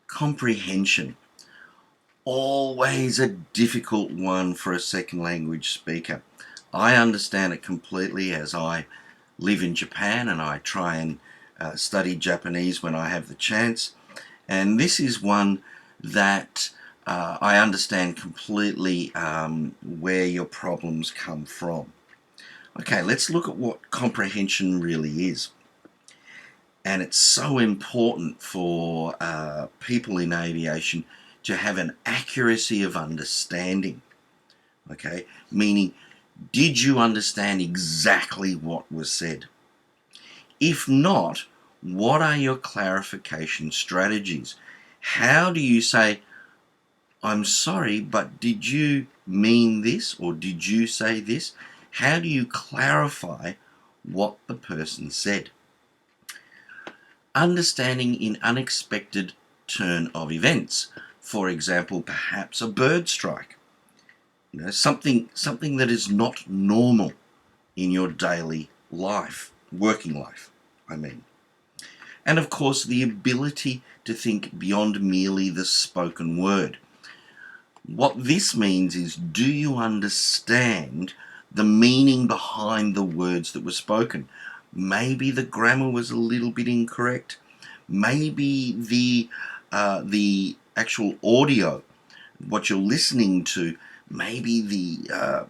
Comprehension. Always a difficult one for a second language speaker. I understand it completely as I live in Japan and I try and study Japanese when I have the chance. And this is one that I understand completely where your problems come from. Okay, let's look at what comprehension really is. And it's so important for people in aviation to have an accuracy of understanding. Okay, meaning, did you understand exactly what was said? If not, what are your clarification strategies? How do you say, I'm sorry, but did you mean this, or did you say this? How do you clarify what the person said? Understanding in unexpected turn of events. For example, perhaps a bird strike. Something that is not normal in your daily life, working life, I mean. And of course, the ability to think beyond merely the spoken word. What this means is, do you understand the meaning behind the words that were spoken? Maybe the grammar was a little bit incorrect. Maybe the actual audio, what you're listening to, maybe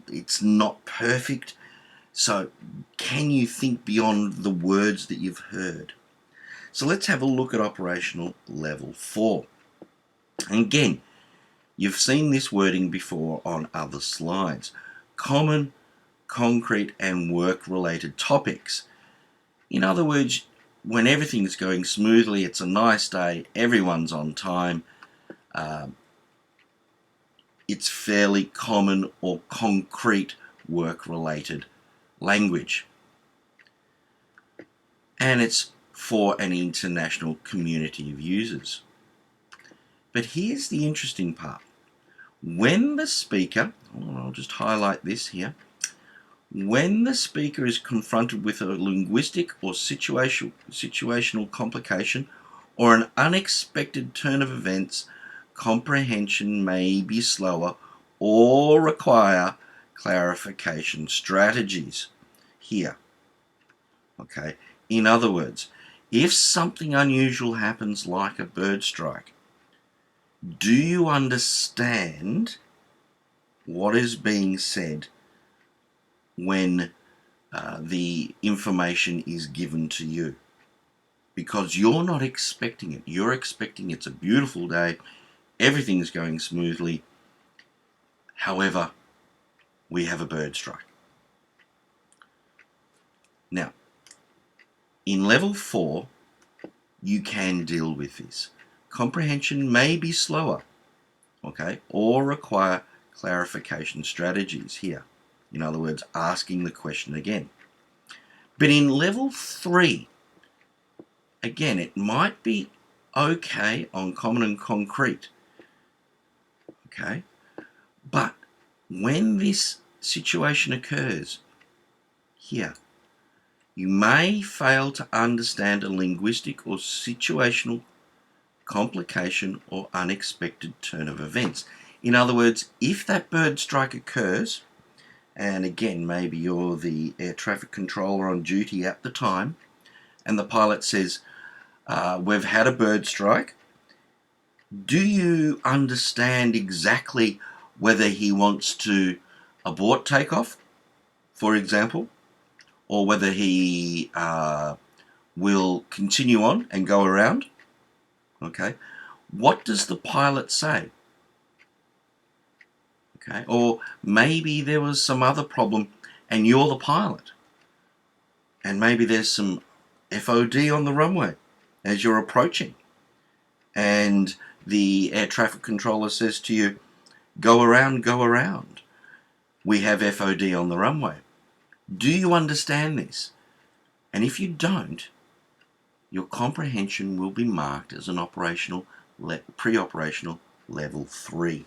it's not perfect. So can you think beyond the words that you've heard? So let's have a look at operational level 4. And again, you've seen this wording before on other slides. Common, concrete, and work-related topics. In other words, when everything's going smoothly, it's a nice day, everyone's on time, it's fairly common or concrete work-related language. And it's for an international community of users. But here's the interesting part. When the speaker, I'll just highlight this here, when the speaker is confronted with a linguistic or situational complication or an unexpected turn of events, comprehension may be slower or require clarification strategies here. Okay, in other words, if something unusual happens like a bird strike, do you understand what is being said when the information is given to you? Because you're not expecting it. You're expecting it's a beautiful day, everything's going smoothly. However, we have a bird strike. Now, in level 4, you can deal with this. Comprehension may be slower, okay, or require clarification strategies here. In other words, asking the question again. But in level 3, again, it might be okay on common and concrete, okay, but when this situation occurs here, you may fail to understand a linguistic or situational complication or unexpected turn of events. In other words, if that bird strike occurs, and again, maybe you're the air traffic controller on duty at the time, and the pilot says, we've had a bird strike, do you understand exactly whether he wants to abort takeoff, for example, or whether he will continue on and go around? Okay, what does the pilot say? Okay, or maybe there was some other problem and you're the pilot, and maybe there's some FOD on the runway as you're approaching, and the air traffic controller says to you, go around, go around. We have FOD on the runway. Do you understand this? And if you don't, your comprehension will be marked as an pre-operational level 3.